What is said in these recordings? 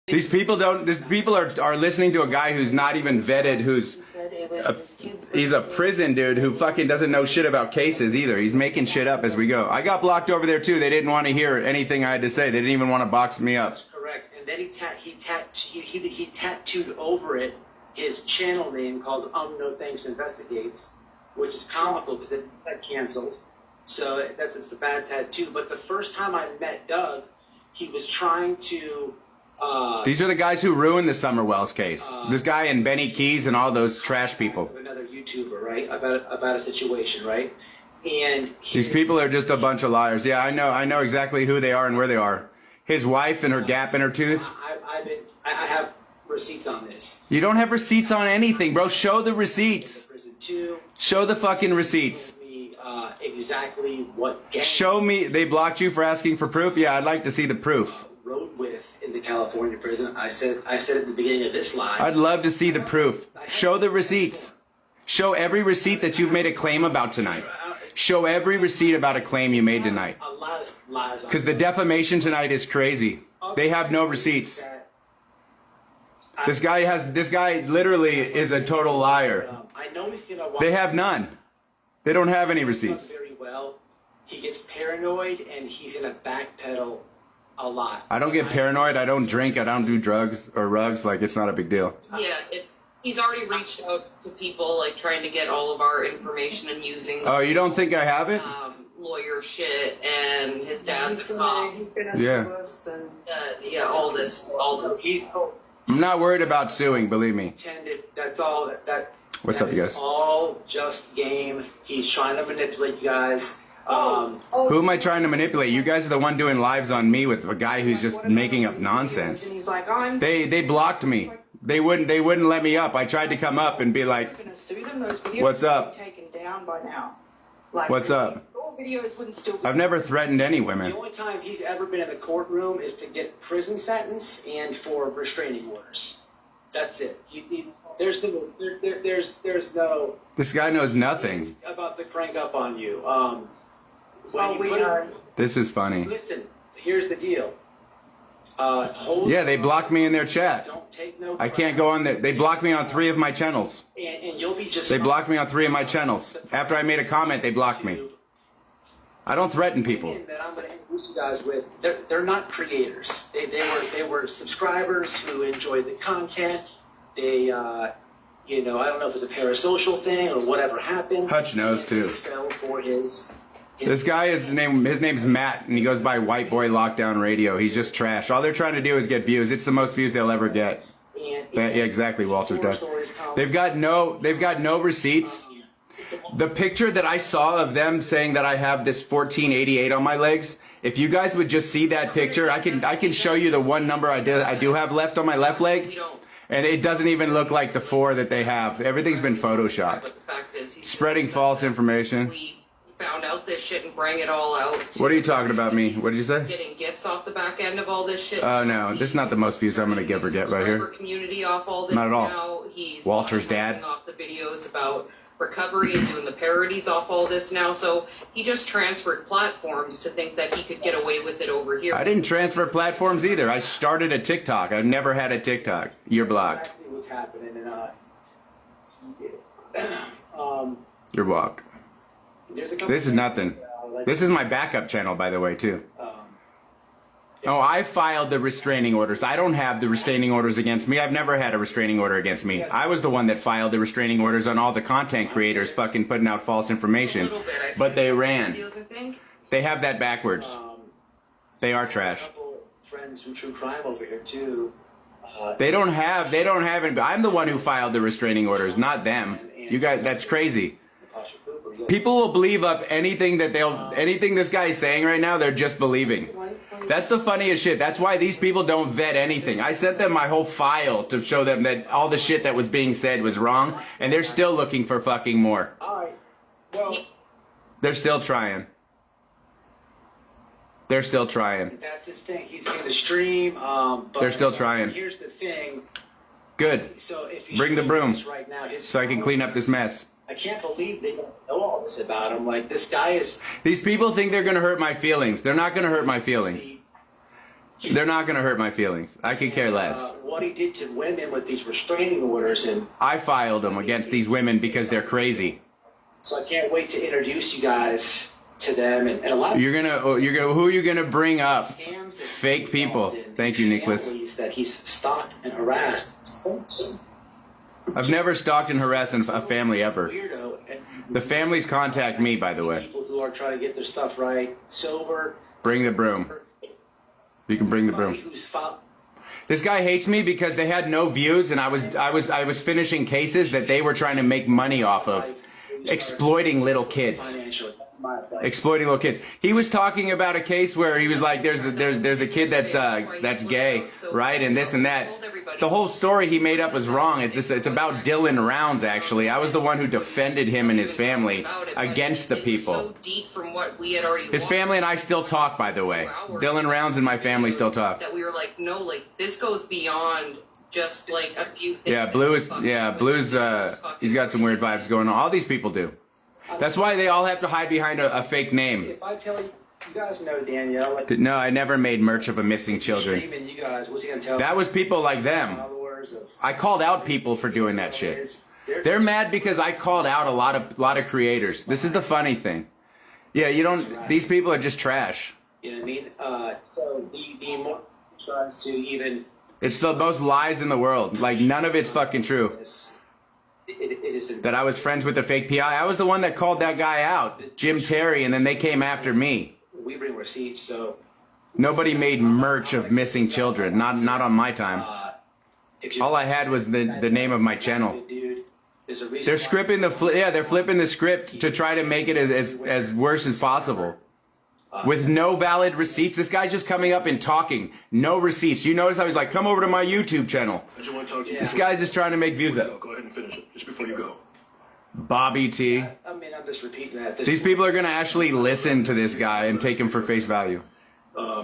These people don't. These people are listening to a guy who's not even vetted. He's a prison dude who fucking doesn't know shit about cases either. He's making shit up as we go. I got blocked over there too. They didn't want to hear anything I had to say. They didn't even want to box me up. Correct. And then he tattooed over it his channel name called No Thanks Investigates, which is comical because it got canceled. So it's the bad tattoo. But the first time I met Doug, he was trying to. These are the guys who ruined the Summer Wells case. This guy and Benny Keys and all those trash people. Another YouTuber, right? About a situation, right? And these people are just a bunch of liars. Yeah, I know exactly who they are and where they are. His wife and her gap in her tooth. I have receipts on this. You don't have receipts on anything, bro. Show the receipts. Show the fucking receipts. Exactly what gang show me. They blocked you for asking for proof? Yeah, I'd like to see the proof. Rode with in the California prison. I said at the beginning of this live. I'd love to see the proof. Show the receipts. Show every receipt that you've made a claim about tonight. Show every receipt about a claim you made tonight. Because the defamation tonight is crazy. They have no receipts. This guy literally is a total liar. They have none. They don't have any receipts. Very well. He gets paranoid and he's gonna backpedal a lot. I don't get paranoid. I don't drink. I don't do drugs or rugs. Like, it's not a big deal. Yeah, he's already reached out to people, like, trying to get all of our information and using. Oh, you don't think I have it? Lawyer shit and his dad's cop. Yeah. Yeah, all this. I'm not worried about suing, believe me. That's all. What's up, you guys? It's all just game. He's trying to manipulate you guys. Who am I trying to manipulate? You guys are the one doing lives on me with a guy who's just making up nonsense. They blocked me. They wouldn't let me up. I tried to come up and be like, "What's up? What's up?" I've never threatened any women. The only time he's ever been in the courtroom is to get prison sentence and for restraining orders. That's it. There's no. This guy knows nothing About the crank up on you. This is funny. Listen, here's the deal. Yeah, they blocked me in their chat. Don't take no I can't go on there. They blocked me on 3 of my channels. And you'll be just. They blocked me on 3 of my channels. After I made a comment, they blocked me. I don't threaten people. That I'm going to introduce you guys with. They're not creators. They were subscribers who enjoyed the content. They, I don't know if it's a parasocial thing or whatever happened. Hutch knows too. Fell for his This guy his name's Matt, and he goes by White Boy Lockdown Radio. He's just trash. All they're trying to do is get views. It's the most views they'll ever get. Yeah, exactly. Walter's dead. They've got no receipts. The picture that I saw of them saying that I have this 1488 on my legs. If you guys would just see that picture, I can show you the one number I do have left on my left leg. And it doesn't even look like the 4 that they have. Everything's been photoshopped. But the fact is, spreading false information. We found out this shit and bring it all out. What are you talking about me? What did you say? Getting gifts off the back end of all this shit. Oh, no. This is not the most views I'm going to give or get right here. Community off all this not at all. now. He's Walter's dad. Off the videos about recovery and doing the parodies off all this now. So he just transferred platforms to think that he could get away with it over here. I didn't transfer platforms either. I started a TikTok. I've never had a TikTok. You're blocked. Exactly what's happening. You're blocked. This is nothing. This is my backup channel, by the way, too. Oh, I filed the restraining orders. I don't have the restraining orders against me. I've never had a restraining order against me. I was the one that filed the restraining orders on all the content creators fucking putting out false information. But they ran. They have that backwards. They are trash. Friends from True Crime over here too. They don't have it. I'm the one who filed the restraining orders, not them. You guys, that's crazy. People will believe up anything this guy is saying right now, they're just believing. That's the funniest shit. That's why these people don't vet anything. I sent them my whole file to show them that all the shit that was being said was wrong, and they're still looking for fucking more. Alright. Well, they're still trying. They're still trying. That's his thing. He's going to stream. But they're still trying. Here's the thing. Good. So if bring the broom right now, so I can clean up this mess. I can't believe they don't know all this about him. Like, this guy is... These people think they're going to hurt my feelings. They're not going to hurt my feelings. They're not going to hurt my feelings. I could care less. What he did to women with these restraining orders, and I filed them against these women because they're crazy. so I can't wait to introduce you guys to them, and a lot of Who are you gonna bring up? scams that Fake he's involved people. in, Thank you, Nicholas. families that he's stalked and harassed. I've never stalked and harassed a family ever. Weirdo. And The families contact me, by the way. people who are trying to get their stuff right, sober. Bring the broom. You can bring the broom. Who's fought This guy hates me because they had no views, and I was finishing cases that they were trying to make money off of, exploiting little kids. financially. Exploiting little kids. He was talking about a case where he was like, "There's a kid that's gay, right, and this and that." The whole story he made up was wrong. It's about Dylan Rounds. Actually, I was the one who defended him and his family against the people. So deep from what we had already His family and I still talk, by the way. Dylan Rounds and my family still talk. that we were like, no, like this goes beyond just like a few things. Yeah, Blue's he's got some weird vibes going on. All these people do. That's why they all have to hide behind a fake name. If I tell you, you guys know Danielle. Like, No, I never made merch of a missing children. streaming, you guys, what's he gonna tell? That was people like them. Followers of I called out people for doing that shit. They're mad because I called out a lot of creators. This is the funny thing. Yeah, these people are just trash. You know what I mean? So the more tries to even It's the most lies in the world. Like, none of it's fucking true. it is That I was friends with the fake PI. I was the one that called that guy out, Jim Terry, and then they came after me. we bring receipts, so Nobody made merch of missing children. Not on my time. if you All I had was the name of my channel. dude, there's a reason They're why- scripting they're flipping the script to try to make it as worse as possible. With no valid receipts. This guy's just coming up and talking. No receipts. You notice how he's like, come over to my YouTube channel. I just want to talk to you. This guy's just trying to make views Go up. ahead and finish it, just before you go. Bobby T. I mean, I'm just repeating that. These people are going to actually listen to this guy and take him for face value.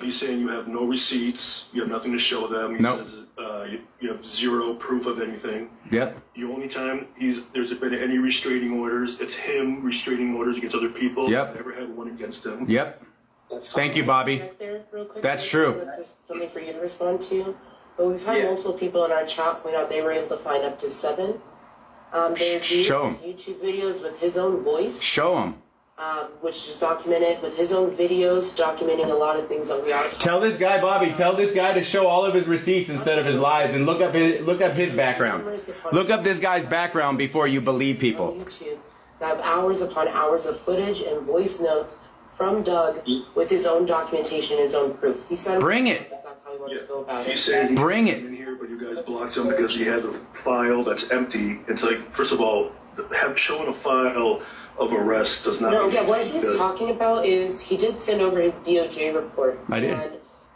He's saying you have no receipts, you have nothing to show them. He Nope. says you have zero proof of anything. Yep. The only time there's been any restraining orders, it's him restraining orders against other people. Yep. Never had one against them. Yep. Thank you, Bobby. Right there, real quick. That's true. That's something for you to respond to. But we've had multiple people in our chat point out they were able to find up to 7. There's Show 'em. YouTube videos with his own voice, Show him. which is documented with his own videos, documenting a lot of things that we are talking Tell this guy, Bobby, tell this guy to show all of his receipts instead of his lies and look up his background. Look up this guy's background before you believe on people. YouTube that have hours upon hours of footage and voice notes from Doug with his own documentation, his own proof. He said, Bring it. If that's how he wants to go about He's it. saying he Bring came it. in here, but you guys blocked him because he has a file that's empty. It's like, first of all, showing a file of arrest does not. No, mean yeah, what he's because- talking about is he did send over his DOJ report. I did. And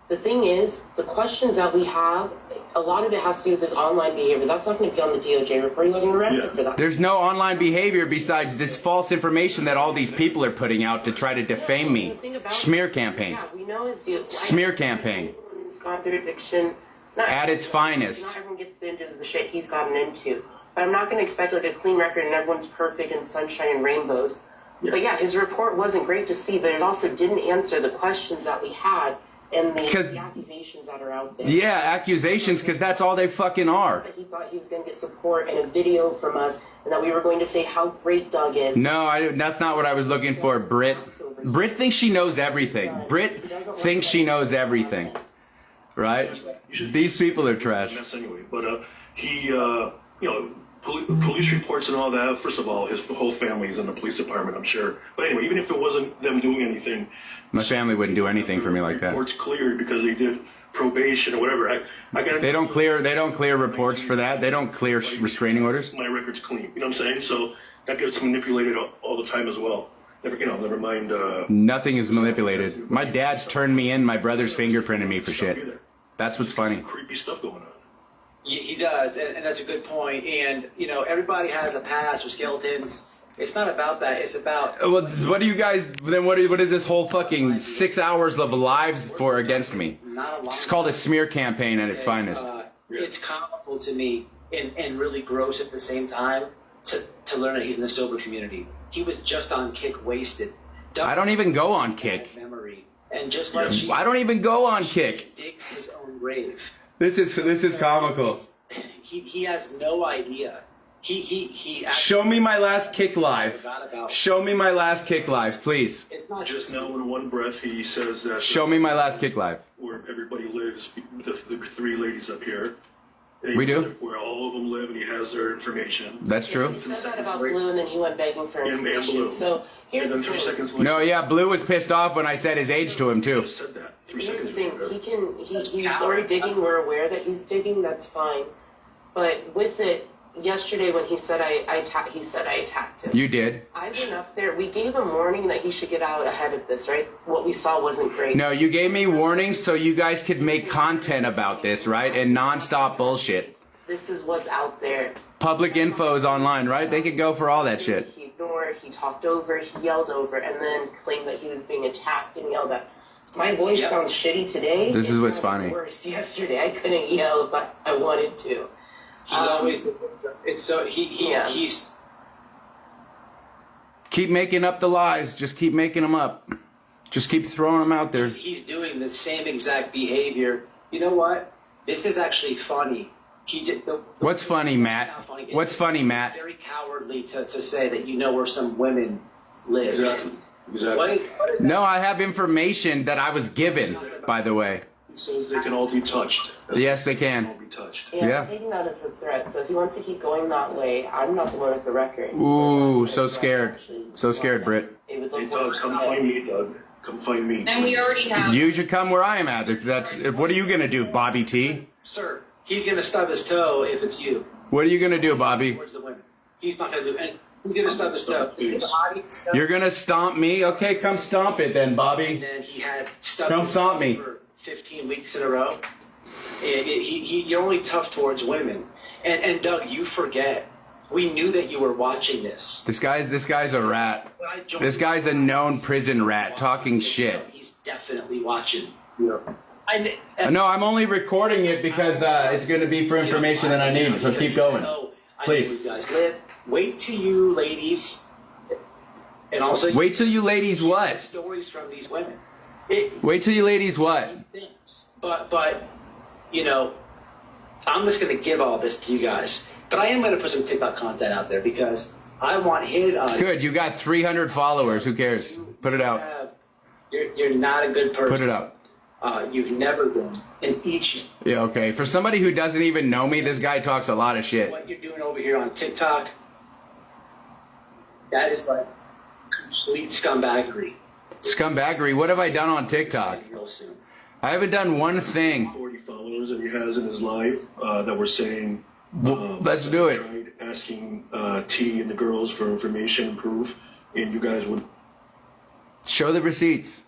the thing is, the questions that we have, a lot of it has to do with his online behavior. That's not going to be on the DOJ report. He wasn't arrested Yeah. for that. There's no online behavior besides this false information that all these people are putting out to try to defame me. The thing about- Smear campaigns. Yeah, we know his deal. Smear campaign. He's gone through addiction. Not At its finest. Not everyone gets into the shit he's gotten into. But I'm not going to expect like a clean record and everyone's perfect and sunshine and rainbows. But yeah, his report wasn't great to see, but it also didn't answer the questions that we had and the accusations that are out there. Yeah, accusations, because that's all they fucking are. That he thought he was going to get support and a video from us, and that we were going to say how great Doug is. No, that's not what I was looking for, Britt. Britt thinks she knows everything. Britt thinks she knows everything. Right? These people are trash. Mess anyway. But he, police reports and all that. First of all, his whole family's in the police department, I'm sure. But anyway, even if it wasn't them doing anything, My family wouldn't do anything for me like that. reports cleared because they did probation or whatever. I got They don't clear reports for that. They don't clear restraining orders. my record's clean. You know what I'm saying? So that gets manipulated all the time as well. Never mind. Nothing is manipulated. My dad's turned me in. My brother's fingerprinted me for shit. That's what's funny. Creepy stuff going on. He does, and that's a good point. And everybody has a past or skeletons. It's not about that. It's about Well, what do you guys? Then what is this whole fucking 6 hours of lives for against me? not a lot. It's called a smear campaign at its finest. It's comical to me and really gross at the same time to learn that he's in the sober community. He was just on Kick Wasted. I don't even go on Kick. Memory. And just like she, I don't even go on Kick. digs his own grave. This is comical. He has no idea. He actually Show me my last Kick live. forgot about. Show me my last Kick live, please. It's not Just now, in one breath, he says that Show me my last Kick live. where everybody lives, the three ladies up here. And We do? Where all of them live, and he has their information. That's true. He said that about Blue, and then he went begging for And information. Blue. So here's And the then 3 thing. seconds later, No, yeah, Blue was pissed off when I said his age to him he too. just said that. 3 Here's the seconds thing. later. He's already digging. We're aware that he's digging. That's fine. But with it, yesterday when he said I attacked him. You did. I went up there. We gave him warning that he should get out ahead of this, right? What we saw wasn't great. No, you gave me warnings so you guys could make content about this, right? And nonstop bullshit. This is what's out there. Public info is online, right? They could go for all that shit. He ignored, he talked over, he yelled over, and then claimed that he was being attacked and yelled at. My voice Yep. sounds shitty today. This is what's It sounded funny. Worse yesterday. I couldn't yell if I wanted to. He's always. It's so Yeah. he's. Keep making up the lies. Just keep making them up. Just keep throwing them out there. He's doing the same exact behavior. You know what? This is actually funny. He did. What's funny, Matt? Not funny. What's funny, Matt? Very cowardly to say that you know where some women live. Exactly. Exactly. What is that? No, I have information that I was given, by the way. He says they can all be touched. Yes, they All can. be touched. Yeah, Yeah. I'm taking that as a threat. So if he wants to keep going that way, I'm not the one with the record. Ooh, so scared. So scared, Britt. It would Hey, look Doug, worse. come find me, Doug. Come find me. And we already have. You should come where I am at. If what are you gonna do, Bobby T? Sir, he's gonna stub his toe if it's you. What are you gonna do, Bobby? Towards the women. He's not gonna do anything. He's gonna stub his toe. Please. You're gonna stomp me? Okay, come stomp it then, And Bobby. then he had stubbed Don't his stomp toe me. for 15 weeks in a row. You're only tough towards women. And Doug, you forget. We knew that you were watching this. This guy's a rat. When I joined This guy's a known prison rat talking shit. He's definitely watching. Yeah. No, I'm only recording it because it's gonna be for information that I need. So keep going, please. I know you guys live. Wait till you ladies, and also Wait till you ladies what? stories from these women. Wait till you ladies what? Things, but you know, I'm just gonna give all this to you guys. But I am gonna put some TikTok content out there because I want his audience. Good, you got 300 followers. Who cares? Put it out. You're not a good person. Put it out. You've never been. And each Yeah, okay. For somebody who doesn't even know me, this guy talks a lot of shit. what you're doing over here on TikTok, that is like complete scumbaggery. Scumbaggery. What have I done on TikTok? Real soon. I haven't done one thing. 40 followers that he has in his live that were saying. Let's do it. Tried asking T and the girls for information and proof, and you guys would. Show the receipts.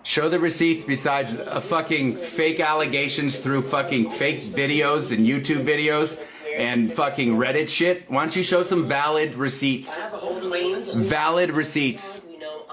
Show the receipts besides fucking fake allegations through fucking fake videos and YouTube videos and fucking Reddit shit. Why don't you show some valid receipts? I have a whole lanes. Valid receipts. We know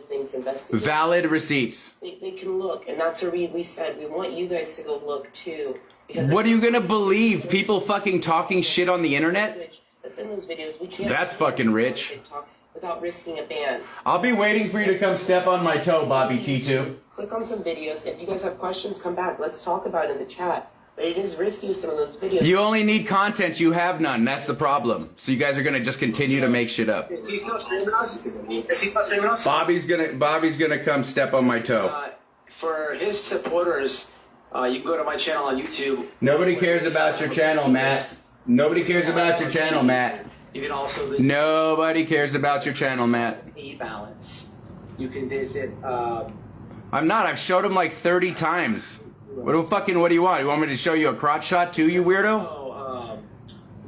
things investigated. Valid receipts. They can look, and that's where we said we want you guys to go look too. Because What are you gonna believe? People fucking talking shit on the internet? That's in those videos. We can't. That's fucking rich. TikTok without risking a ban. I'll be waiting for you to come step on my toe, Bobby T2. Click on some videos. If you guys have questions, come back. Let's talk about it in the chat. But it is risky with some of those videos. You only need content, you have none. That's the problem. So you guys are gonna just continue to make shit up. Is he still streaming us? Is he still streaming us? Bobby's gonna come step on my toe. For his supporters, you can go to my channel on YouTube. Nobody cares about your channel, Matt. Nobody cares about your channel, Matt. You can also visit Nobody cares about your channel, Matt. E-Balance. You can visit. I'm not. I've showed him like 30 times. What do you want? You want me to show you a crotch shot too, you weirdo?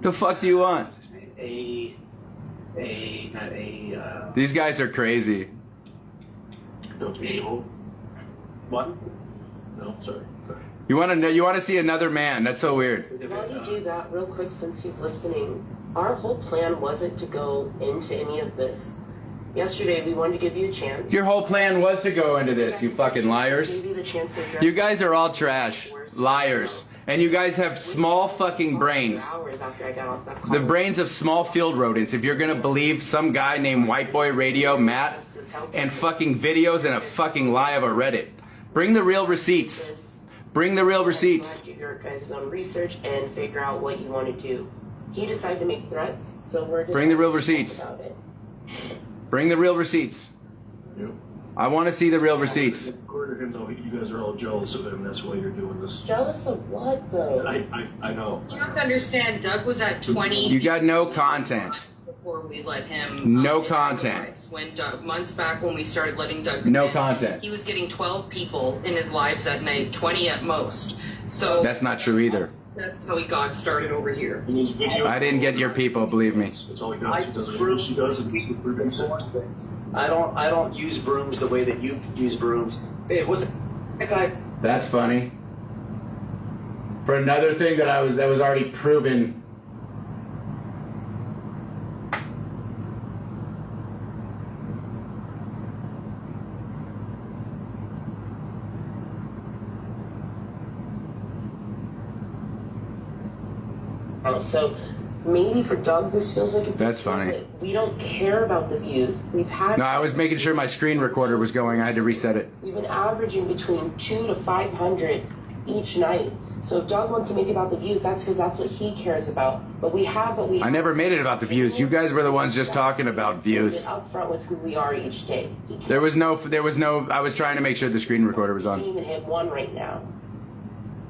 The fuck do you want? These guys are crazy. No, What? no, sorry. You want to know? You want to see another man? That's so weird. While you do that, real quick, since he's listening, our whole plan wasn't to go into any of this. Yesterday, we wanted to give you a chance. Your whole plan was to go into this, you fucking liars. Give you the chance to address You guys are all trash. Liars. And you guys have small fucking brains. Hours after I got off that call. The brains of small field rodents. If you're gonna believe some guy named White Boy Radio, Matt, and fucking videos and a fucking lie of a Reddit. Bring the real receipts. Bring the real receipts. Do your guys' own research and figure out what you want to do. He decided to make threats, so we're just Bring the real receipts. about it. Bring the real receipts. Yep. I want to see the real receipts. According to him, though, you guys are all jealous of him. That's why you're doing this. Jealous of what, though? I know. You have to understand, Doug was at 20. You got no content. Before we let him. No in content. our lives. When Doug, months back when we started letting Doug. No in, content. He was getting 12 people in his lives at night, 20 at most. So That's not true either. that's how he got started over here. In his video, I didn't get your people, believe me. That's all he does. He does it. She does it. I don't use brooms the way that you use brooms. Hey, what's that guy? That's funny. For another thing that was already proven. So maybe for Doug, this feels like a big That's deal, funny. but we don't care about the views. We've had. No, I was making sure my screen recorder was going. I had to reset it. We've been averaging between 200 to 500 each night. So if Doug wants to make it about the views, that's because that's what he cares about. But we have what we. I never made it about the views. You guys were the ones just talking about views. Up front with who we are each day. There was no. I was trying to make sure the screen recorder was Can't on. even hit one right now.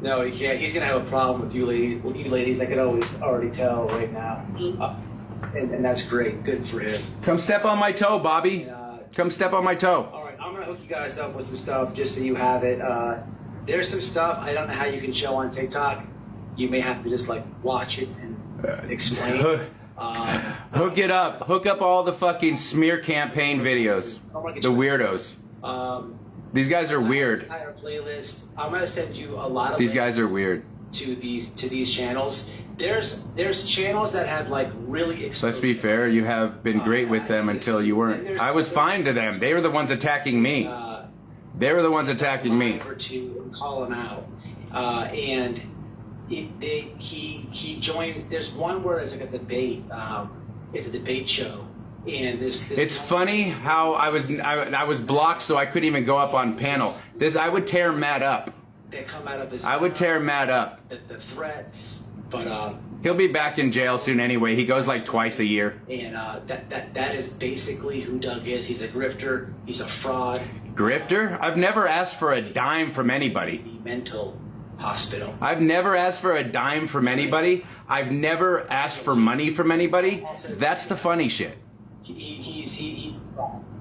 No, he can't. He's gonna have a problem with you ladies. I could already tell right now. And that's great. Good for him. Come step on my toe, Bobby. Come step on my toe. All right, I'm gonna hook you guys up with some stuff just so you have it. There's some stuff I don't know how you can show on TikTok. You may have to just like watch it and explain. Hook it up. Hook up all the fucking smear campaign videos. The weirdos. These guys are weird. Entire playlist. I'm gonna send you a lot of. These guys are links weird. To these channels. There's channels that have like really. Let's be fair. You have been great with them until you weren't. I was fine to them. They were the ones attacking me. They were the ones attacking me. Or two and call him out, and he joins. There's one where it's like a debate. It's a debate show, and this It's funny how I was blocked, so I couldn't even go up on panel. I would tear Matt up. They come out of his. I would tear Matt up. The threats, but He'll be back in jail soon anyway. He goes like twice a year. and that is basically who Doug is. He's a grifter. He's a fraud. Grifter? I've never asked for a dime from anybody. The mental hospital. I've never asked for a dime from anybody. I've never asked for money from anybody. That's the funny shit.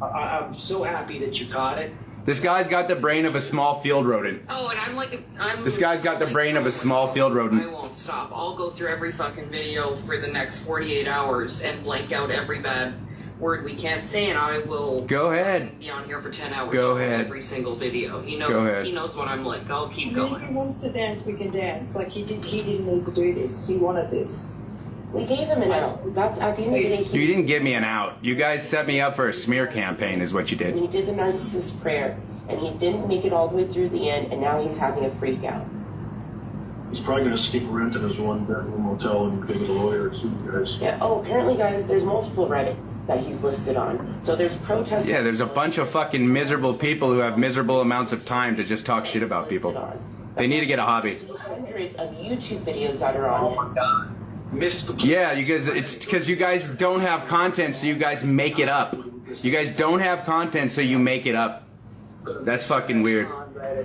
I'm so happy that you caught it. This guy's got the brain of a small field rodent. Oh, and I'm. This guy's got the brain of a small field I rodent. won't stop. I'll go through every fucking video for the next 48 hours and blank out every bad word we can't say, and I will. Go ahead. Be on here for 10 hours. Go for ahead. Every single video. He knows. Go ahead. He knows what I'm like. I'll keep If going. he wants to dance, we can dance. Like he didn't need to do this. He wanted this. We gave him an out. That's at the end of the day. You didn't give me an out. You guys set me up for a smear campaign is what you And did. he did the narcissist prayer, and he didn't make it all the way through the end, and now he's having a freak out. He's probably going to skip rent in his one-bedroom motel and get a lawyer too, guys. Yeah. Oh, apparently, guys, there's multiple Reddits that he's listed on. So there's protests. Yeah, there's a bunch of fucking miserable people who have miserable amounts of time to just talk shit about people. They need to get a hobby. Hundreds of YouTube videos that are on it. Yeah, you guys, it's because you guys don't have content, so you guys make it up. You guys don't have content, so you make it up. That's fucking weird.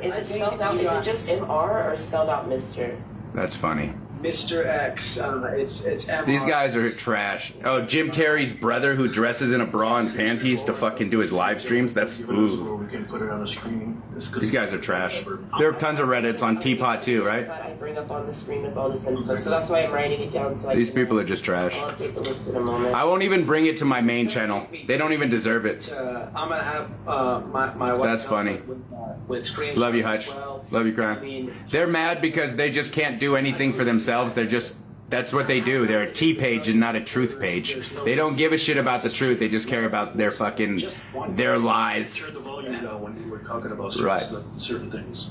Is it spelled out? Is it just MR or spelled out Mr.? That's funny. Mr. X. It's MR. These guys are trash. Oh, Jim Terry's brother who dresses in a bra and panties to fucking do his live streams. That's Where ooh. we can put it on the screen. These guys are trash. There are tons of Reddits on Teapot too, right? That I bring up on the screen with all this info. So that's why I'm writing it down. So I These people are just trash. I'll update the list in a moment. I won't even bring it to my main channel. They don't even deserve it. I'm gonna have my wife. That's funny. With screenshots Love you, as Hutch. well. Love you, I Crime. mean, They're mad because they just can't do anything for themselves. That's what they do. They're a T page and not a truth page. They don't give a shit about the truth. They just care about their fucking, their lies. Turn the volume down when we're talking about Right. certain things.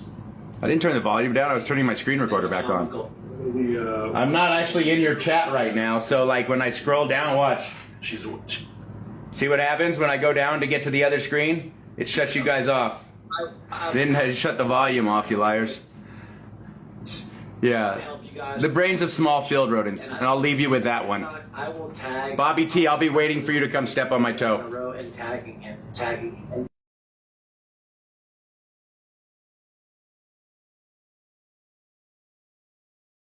I didn't turn the volume down. I was turning my screen recorder back on. The, I'm not actually in your chat right now, so like when I scroll down, watch. she's, See what happens when I go down to get to the other screen? It shuts you guys off. Didn't shut the volume off, you liars. Yeah. Help you guys. The brains of small field rodents, and I'll leave you with that one. I will tag Bobby T, I'll be waiting for you to come step on my toe. and tagging him,